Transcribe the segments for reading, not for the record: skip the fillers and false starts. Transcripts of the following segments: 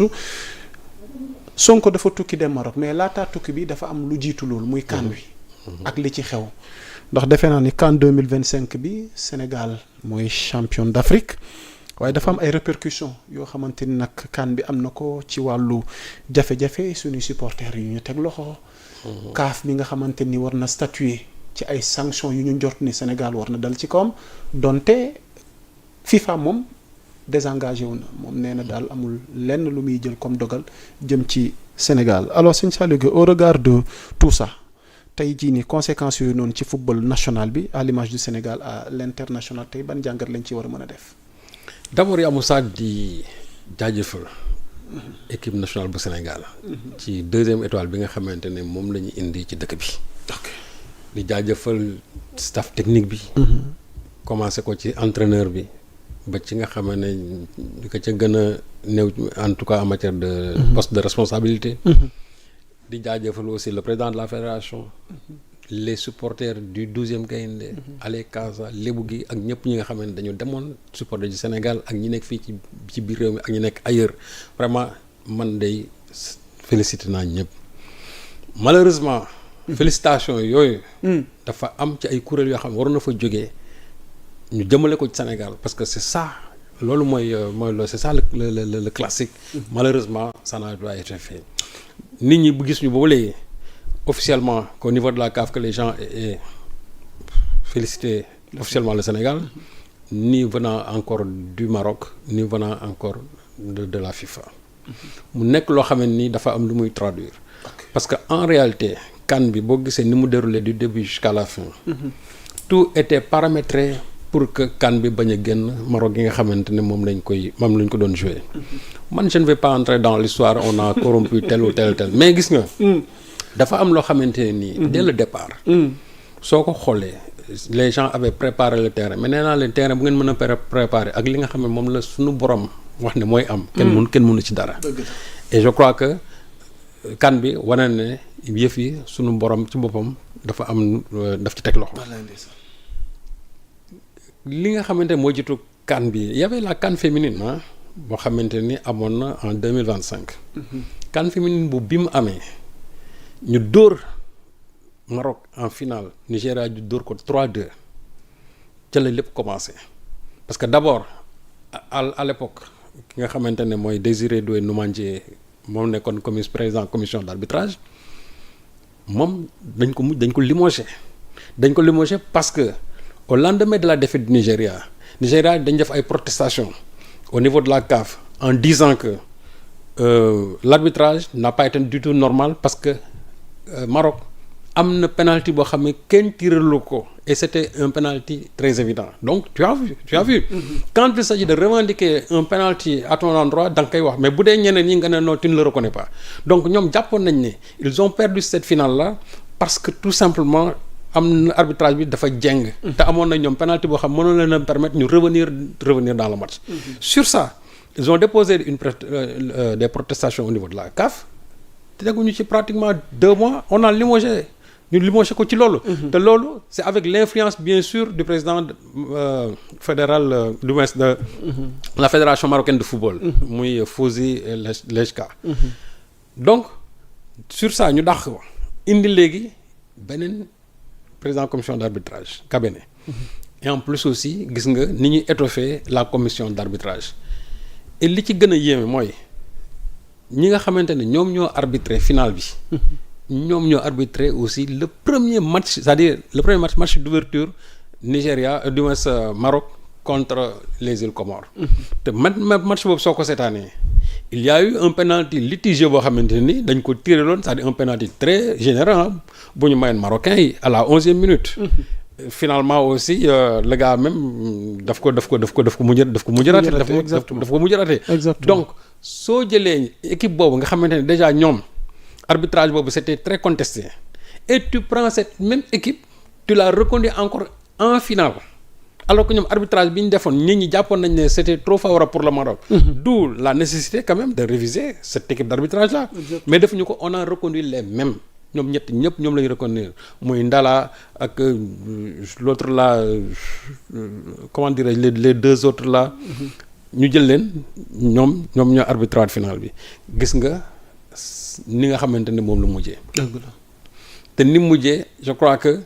source. Sonko dafa tukki dem Maroc mais laataa tukki bi dafa am lu jiitu loolu muy CAN wi ak li ci xew ndax defe naa ni CAN 2025 bi Sénégal mooy champion d'Afrique waaye dafa am ay répercussions yoo xamante ni nag CAN bi am na ko ci wàllu jafe-jafe suñuy supporters yu ñu teg loxo. CAF bi nga xamante ni war na statuer ci ay sanctions yu ñu njort ni Sénégal war na dal ci kawam donte FIFA moom désengagé wu na moom nee na daal amul lenn lu muy jël comme dogal jëm ci Sénégal alors sëñ Saliou Gueye au regard de tout ça tey jii nii conséquences yooyu noonu ci football national bi à l'image du Sénégal à l'international tey ban jàngat lañ ci war a mën a def. d'abord yaa Moussa di jaajëfal équipe nationale bu Sénégal. ci deuxième étoile bi nga xamante ne moom la ñu indi ci dëkk bi. di jaajëfal staff technique bi. commencé ko ci entraîneur bi. ba ci nga xam ne di ko ca gën a néew en tout cas en matière de poste de responsabilité. di jaajëfal aussi le président de la fédération. les supporters du 12e Gaïndé. Ale Casa Lébu gi ak ñëpp ñi nga xam ne dañu demoon supporter du Sénégal ak ñi nekk fii ci biir réew mi ak ñi nekk ailleurs vraiment man day félicité naa ñëpp. malheureusement. félicitations yooyu. dafa am ci ay kuréel yoo xam ne waroon na fa jógee. ñu jëmale ko ci Sénégal parce que c'est ça loolu mooy loolu c'est ça le classique. Malheureusement ça n'a pas été fait. nit ñi bu gis ñu boobu léegi officiellement qu'au niveau de la CAF que les gens aient félicité officiellement le Sénégal ni venant encore du Maroc ni venant encore de la FIFA. mu nekk loo xam ne ni dafa am lu muy traduire. parce que en réalité CAN bi boo gisee ni mu déroulé du début jusqu'à la fin. tout était paramétré. pour que CAN bi bañ a génn Maroc gi nga xamante ne moom lañ ko doon jouer. man je ne vais pas entrer dans l'histoire on a corrompu tel ou tel mais gis nga. dafa am loo xamante ne nii. dès le départ. soo ko xoolee les gens avaient préparé le terrain mais nee naa leen terrain bu ngeen mën a préparer ak li nga xam ne moom la suñu borom wax ne mooy am. kenn mënu ci dara. et je crois que CAN bi wane ne yëf yi suñu borom ci boppam dafa am daf ci teg loxo. li nga xamante moo jiitu CAN bi y avait la CAN féminine boo xamante ni amoon na en 2025. CAN féminine bi mu amee ñu dóor Maroc en finale Nigéria ñu dóor ko 3-2 ca la lépp commencé parce que d'abord à l'époque ki nga xamante ne mooy Désiré Doué Noumandié moom nekkoon président commission d'arbitrage moom dañ ko limogé parce que au lendemain de la défaite du Nigeria dañ def ay protestations au niveau de la CAF en disant que l'arbitrage n'a pas été du tout normal parce que Maroc am na penalty boo xam ne kenn tiralu ko et c'était un penalty très évident donc tu as vu quand il s'agit de revendiquer un penalty à ton endroit da nga koy wax mais bu dee ñeneen ñi nga ne non tu ne le reconnais pas donc ñoom jàppoon nañ ne ils ont perdu cette finale là parce que tout simplement am na arbitrage bi dafa jeng. te amoon na ñoom penalty boo xam mënoon leen a permettre ñu revenir dans le match. Sur ça ils ont déposé des protestations au niveau de la CAF te teguñu ci pratiquement 2 mois on a limogé ko ci loolu. te loolu c'est avec l'influence bien sûr du président fédéral du moins de la fédération marocaine de football. muy Fawzi Lejka. donc sur ça ñu dàq ko indi léegi beneen. président commission d'arbitrage cabinet et en plus aussi gis nga ni ñuy étoffer la commission d'arbitrage et li ci gën a yéeme mooy ñi nga xamante ne ñoom ñoo arbitré finale bi ñoom ñoo arbitré aussi le premier match c'est-à-dire le premier match d'ouverture Nigéria du moins Maroc contre les îles Comores te match boobu soo ko seetaanee il y a eu un penalty litigieux boo xamante ni dañ ko tiré loon c'est-à-dire un penalty très généreux bu ñu mayoon marocain yi à la 11e minute. Finalement aussi le gars même daf ko mujj raté. Donc soo jëlee équipe boobu nga xamante ne déjà ñoom arbitrage boobu c'était très contesté et tu prends cette même équipe tu la reconduis encore en finale. alors que ñoom arbitrage bi ñu defoon nit ñi jàppoon nañ ne c'était trop favorable pour le Maroc. D'où la nécessité quand même de réviser cette équipe d'arbitrage là. Mais defuñu ko on a reconduit les mêmes ñoom ñëpp ñoom la ñu reconduire muy Ndala ak l'autre là comment dirais-je les 2 autres là. ñu jël leen ñoom ñoo arbitrage final bi gis nga ni nga xamante ne moom la mujjee. dëgg la. te ni mujjee je crois que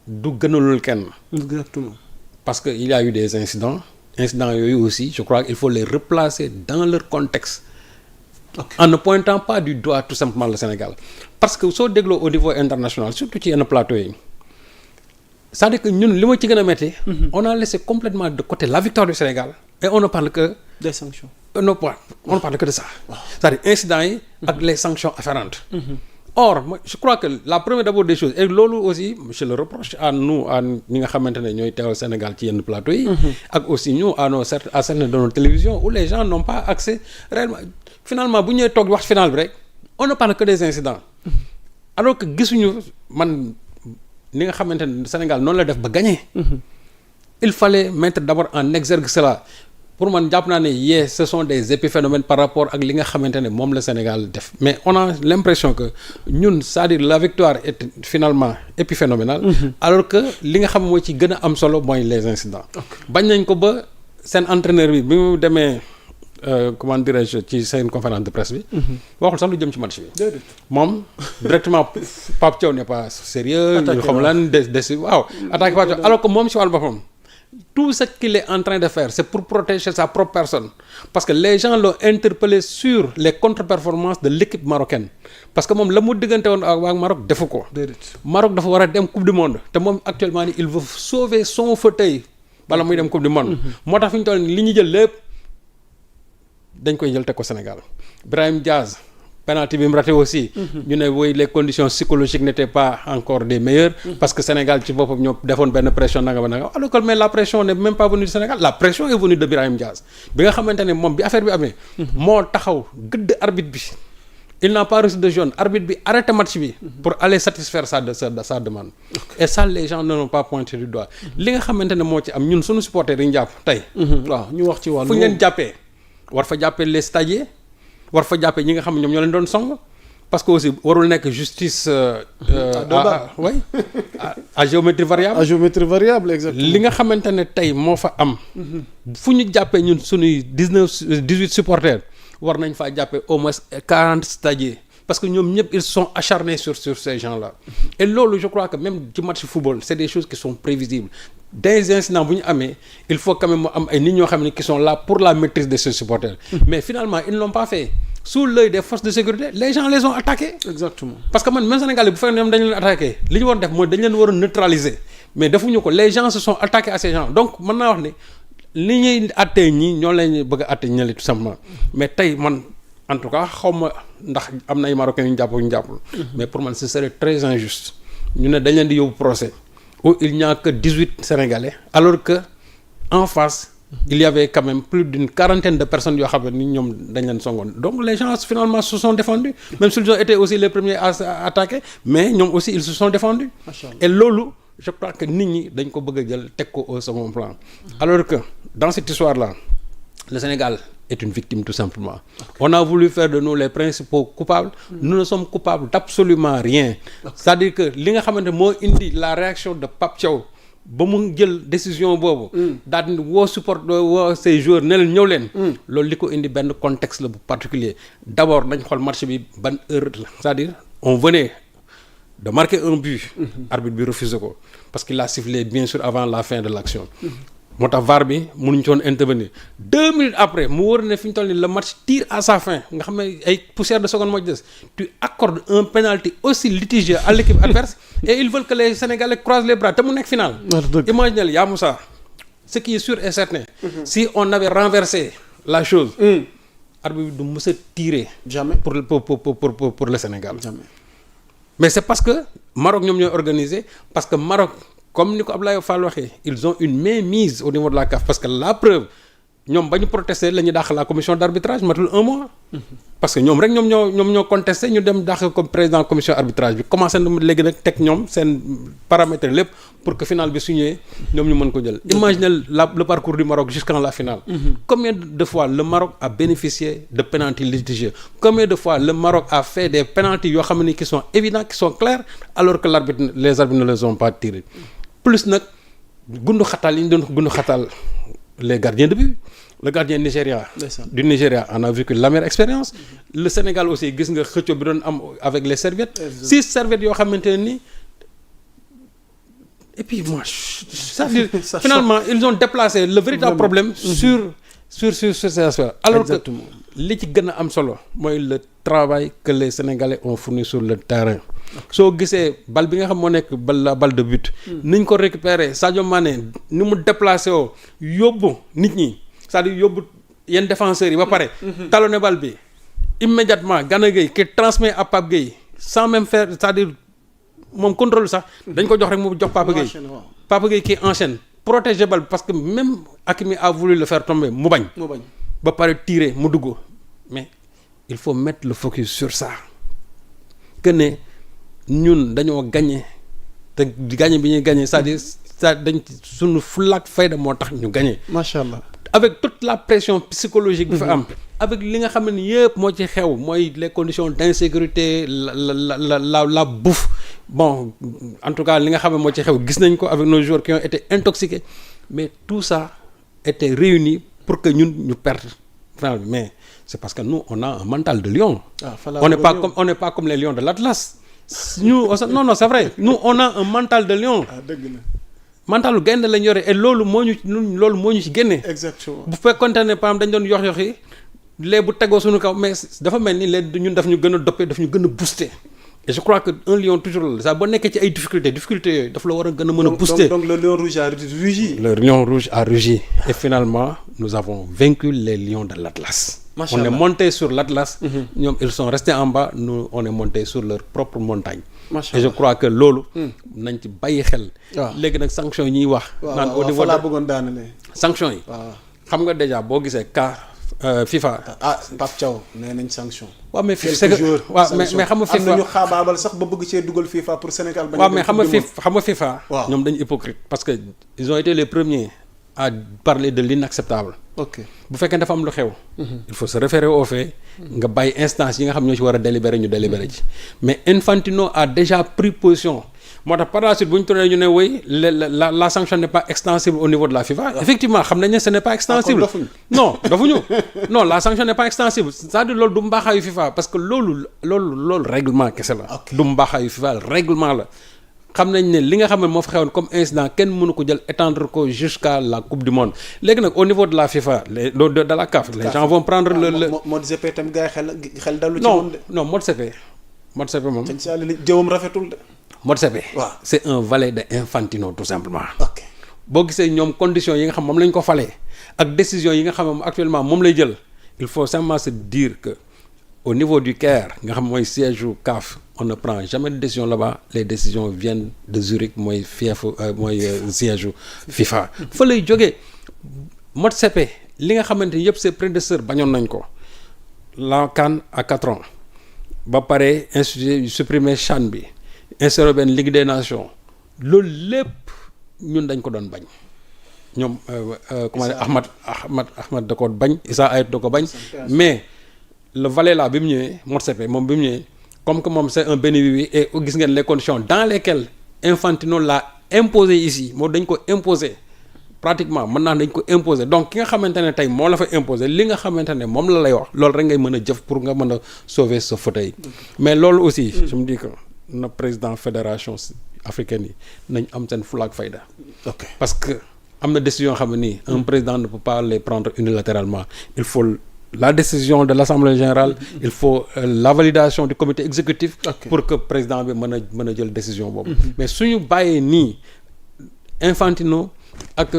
du gënalul kenn. exactement. parce que il y a eu des incidents yooyu aussi je crois qu'il faut les replacer dans leur contexte. Okay. En ne pointant pas du doigt tout simplement le Sénégal parce que soo dégloo au niveau international surtout ci yenn plateau yi c'est-à-dire que ñun li ma ci gën a métti. On a laissé complètement de côté la victoire du Sénégal et on ne parle que des sanctions. On ne parle que de ça. Wow. C'est-à-dire incidents yi ak les sanctions afférentes. Or moi, je crois que la première d'abord des choses et loolu aussi je le reproche à nous à ñi nga xamante ne ñooy teewal Sénégal ci yenn plateau yi. ak aussi ñu à certaines de nos télévisions où les gens n'ont pas accès réellement finalement bu ñëwee toog wax final bi rek on ne parle que des incidents. Alors que gisuñu man ni nga xamante ne Sénégal noonu la def ba gagner. Il fallait mettre d'abord en exergue cela. Pour man jàpp naa ne ce sont des épiphénomènes par rapport ak li nga xamante ne moom la Sénégal def mais on a l'impression que ñun c'est-à-dire la victoire est finalement épiphénoménale. Alors que li nga xam moo ci gën a am solo mooy les incidents. bañ nañ ko ba seen entraîneur bi mu demee comment dirais-je ci seen conférence de presse bi. waxul sax lu jëm ci match bi. moom directement Pape Thiaw n'est pas sérieux ñu xam lan des waaw attaqué Pape Thiaw alors que moom si wàllu boppam. Tout ce qu'il est en train de faire, c'est pour protéger sa propre personne. Parce que les gens l'ont interpellé sur les contre-performances de l'équipe marocaine. Parce que moom la mu diggante woon ak waa Maroc defu ko. Maroc dafa war a dem coupe du monde te moom actuellement il veut sauver son fauteuil bala muy dem coupe du monde. moo tax fi ñu toll nii li ñu jël lépp dañ koy jël teg ko Sénégal. Brahim Diaz penalty bi mu raté aussi. ñu ne woy les conditions psychologiques n'étaient pas encore des meilleures. parce que Sénégal ci boppam ñoo defoon benn pression nanga ba nanga alors que mais la pression n'est même pas venue du Sénégal la pression est venue de Brahim Diaz bi nga xamante ne moom bi affaire bi amee. moo taxaw gëdd arbitre bi. il n'a pas reçu de jaune arbitre bi arrêté match bi. pour aller satisfaire sa demande. et ça les gens ne l'ont pas pointé du doigt. li nga xamante ne moo ci am ñun suñu supporters yi ñu jàpp tey. waaw ñu wax ci wàllu fu ñu leen jàppee war fa jàppee les stagiaires. war fa jàppee ñi nga xam ne ñoom ñoo leen doon song parce que aussi warul nekk justice à géométrie variable. à géométrie variable exactement. li nga xamante ne tey moo fa am. fu ñu jàppee ñun suñuy 18 supporters war nañ faa jàppee au moins 40 stagiaires parce que ñoom ñëpp ils sont acharnés sur ces gens-là. et loolu je crois que même ci match football c'est des choses qui sont prévisibles. des incidents bu ñu amee il faut quand même mu am ay nit ñoo xam ne qui sont là pour la maîtrise de ces supporters. mais finalement ils ne l'ont pas fait sous l'œil des forces de sécurité les gens les ont attaqués. exactement parce que man même Sénégalais bu fekkee ñoom dañu leen attaqué li ñu war def mooy dañu leen war a neutraliser mais defuñu ko les gens se sont attaqués à ces gens donc mën naa wax ne li ñuy attee ñii ñoo leen bëgg a atte ñële tout simplement mais tey man en tout cas xaw ma ndax am na ay Marocains yu ñu jàpp yu ñu jàppul. mais pour man ce serait très injuste ñu ne dañ leen di yóbbu procès. où il n'y a que 18 Sénégalais alors que en face il y avait quand même plus d'une quarantaine de personnes yoo xam ne ni ñoom dañ leen songoon donc les gens finalement se sont défendus même s'ils ont été aussi les premiers à attaquer mais ñoom aussi ils se sont défendus et loolu je crois que nit ñi dañ ko bëgg a jël teg ko au second plan alors que dans cette histoire là le Sénégal est une victime tout simplement. On a voulu faire de nous les principaux coupables. Nous ne sommes coupables d'absolument rien. C'est-à-dire que li nga xamante moo indi la réaction de Pape Thiaw ba mu jël décision boobu. daal di woo ces joueurs ne leen ñëw leen. loolu li ko indi benn contexte la bu particulier d'abord nañ xool match bi ban heure la c'est-à-dire on venait de marquer un but. arbitre bi refusé ko parce qu'il a sifflé bien sûr avant la fin de l'action. moo tax VAR bi mënuñ ci woon intervenir 2 minutes après mu wóor ne fi ñu toll nii le match tire à sa fin nga xam ne ay poussière de seconde moo ci des tu accordes un penalty aussi litigieux à l'équipe adverse et ils veulent que les Sénégalais croisent les bras te mu nekk final. imaginez yaa Moussa ce qui est sûr et certain. si on avait renversé la chose. arbitre bi du mës a tirer. jamais pour le Sénégal. jamais mais c'est parce que Maroc ñoom ñooy organisé parce que Maroc. comme ni ko Abdoulaye Fall waxee ils ont une mainmise au niveau de la CAF parce que la preuve ñoom ba ñu protester la ñu dàq la commission d'arbitrage matul 1 mois. parce que ñoom rek ñoom ñoo contesté ñu dem dàq comme président commission arbitrage bi commencé na léegi nag teg ñoom seen paramètres lépp pour que final bi su ñëwee ñoom ñu mën ko jël. imaginez le parcours du Maroc jusqu'en la finale. Combien de fois le Maroc a bénéficié de pénaltys litigieux combien de fois le Maroc a fait des pénaltys yoo xam ne qui sont évidents qui sont clairs alors que les arbitres ne les ont pas tirés. plus nag gundu xatal yi ñu doon gundu xatal les gardiens de but le gardien Nigeria. Ndeysaan. du Nigeria on a vécu l'amère expérience. Le Sénégal aussi gis nga xëccoo bi doon am avec les serviettes. 6 serviettes yoo xamante ne ni. Et puis moi ça fait finalement ils ont déplacé le véritable problème sur ces aspects. Alors Exactement. que li ci gën a am solo mooy le travail que les Sénégalais ont fourni sur le terrain. soo gisee bal bi nga xam moo nekk la balle de but. niñ ko récupérer Sadio Mané ni mu déplacé woo yóbbu nit ñi c'est-à-dire yóbbu yenn défenseurs yi ba pare. talonné bal bi immédiatement Gana Gueye qui transmet à Pape Gueye sans même faire c'est-à-dire moom contrôle sax dañ ko jox rek mu jox Pape Gueye. Pape Gueye qui enchaîne protéger bal bi parce que même Hakimi a voulu le faire tomber mu bañ. ba pare tirer mu dugg mais il faut mettre le focus sur ça que ne ñun dañoo gagné te gagné bi ñuy gagné c'est-à-dire ça dañ suñu fulaak fayda moo tax ñu gagné. macha allah. avec toute la pression psychologique bi fa am. avec li nga xam ne yëpp moo ci xew mooy les conditions d'insécurité la bouffe bon en tout cas li nga xam ne moo ci xew gis nañ ko avec nos joueurs qui ont été intoxiqués mais tout ça était réuni pour que ñun ñu perdre mais c'est parce que nous on a un mental de lion. On n'est pas comme les lions de l'Atlas. Nous non c'est vrai nous on a un mental de lion. dëgg la. mentalu gaynde lañ yore et loolu moo ñu ci génne. exactement. bu fekkoonte ne par exemple dañ doon yox-yoxi lee bu tegoo suñu kaw mais dafa mel ni lee ñun daf ñu gën a doper daf ñu gën a booster. et je crois que un lion toujours la ça boo nekkee ci ay difficultés yooyu daf la war a gën a mën a booster. donc le lion rouge a rugi. Le lion rouge a rugi et finalement nous avons vaincu les lions de l'Atlas. On est monté sur l'Atlas. ñoom ils sont restés en bas nous on est monté sur leur propre montagne. Et je crois que loolu. nañ ci bàyyi xel. waaw léegi nag sanctions yi ñuy wax. naan au niveau laa bëggoon daanale. sanctions yi. waaw xam nga déjà boo gisee cas FIFA. Pape Thiaw nee nañ sanction. waaw mais c'est que waaw mais xam nga FIFA am nañu xaabaabal sax ba bëgg cee dugal FIFA pour Sénégal. bañ waaw mais xam nga FIFA. waaw ñoom dañu hypocrite parce que ils ont été les premiers à parler de l'inacceptable. ok bu fekkee dafa am lu xew. il faut se référer aux faits. nga bàyyi instance yi nga xam ñoo ci war a délibérer ñu délibérer ci. mais Infantino a déjà pris position. moo tax par la suite bu ñu tourné ñu ne oui la sanction n'est pas extensible au niveau de la FIFA. effectivement xam nañ ne ce n'est pas extensible. non dafuñu non la sanction n'est pas extensible c'est-à-dire loolu du mbaaxaayu FIFA parce que loolu règlement kese la. du mbaaxaayu FIFA règlement la. xam nañ ne li nga xam ne moo fa xewoon comme incident kenn mënu ko jël étendre ko jusqu'à la coupe du monde léegi nag au niveau de la FIFA de la CAF les gens vont prendre le mode GP tam gars yi xel dalu ci moom de. non mode CP moom. sëñ Sall li jëwam rafetul de. mode CP. waaw c'est un valet de Infantino tout simplement. ok boo gisee ñoom conditions yi nga xam moom lañ ko falee ak décision yi nga xam moom actuellement moom lay jël il faut simplement se dire que au niveau du Caire nga xam mooy siège u CAF on ne prend jamais de décision là-bas les décisions viennent de Zurich mooy siège u FIFA. fa lay jógee mode CP li nga xamante ni yëpp ses prédécesseurs bañoon nañ ko la CAN à 4 ans ba pare institut supprimer CHAN bi instauré benn Ligue des Nations loolu lépp ñun dañ ko doon bañ ñoom comment dire Ahmad da ko bañ Issa Ayat da ko bañ mais le valet là bi mu ñëwee Motsepe moom bi mu ñëwee comme que moom c'est un bénéfice et gis ngeen les conditions dans lesquelles Infantino l'a imposé ici moom dañ ko imposer pratiquement mën naa dañ ko imposer donc ki nga xamante ne tey moo la fa imposer li nga xamante ne moom la lay wax loolu rek ngay mën a jëf pour nga mën a sauver ce fauteuil mais loolu aussi je me dis que na président fédération africaine yi nañ am seen fulaak fayda ok parce que am na décision xam ne nii un président ne peut pas les prendre unilatéralement il faut la décision de l'Assemblée générale il faut la validation du comité exécutif pour que président bi mën a jël décision boobu mais suñu bàyyee nii Infantino ak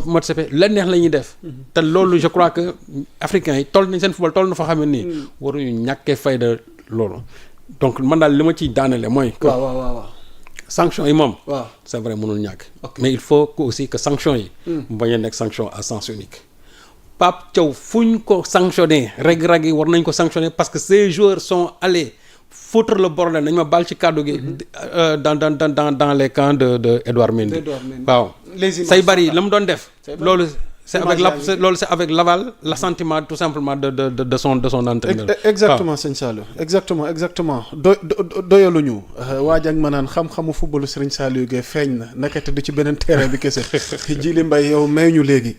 Motsepe la neex la ñuy def te loolu je crois que africains yi toll nañ seen football toll na fa xam ne nii waruñu ñàkkee fayda loolu donc man daal li ma ciy daanale mooy que waaw sanction yi moom waaw c'est vrai mënul ñàkk mais il faut que aussi que sanction yi mu bañ a nekk sanction à sens unique Pape Thiaw fu ñu ko sanctionné reg-reg yi war nañ ko sanctionner parce que ces joueurs sont allés foutre le bordel nañ ma baal ci kàddu gi dans les camps de Edouard Mendy waaw say bari la mu doon def loolu c'est avec l'aval l'assentiment tout simplement de son entraîneur exactement sëñ Saliou exactement doyaluñu waaj ak ma naan xam-xamu footballu Serigne Saliou Gueye feeñ na nakete du ci beneen terrain bi kese Djily Mbaye yow may ñu léegi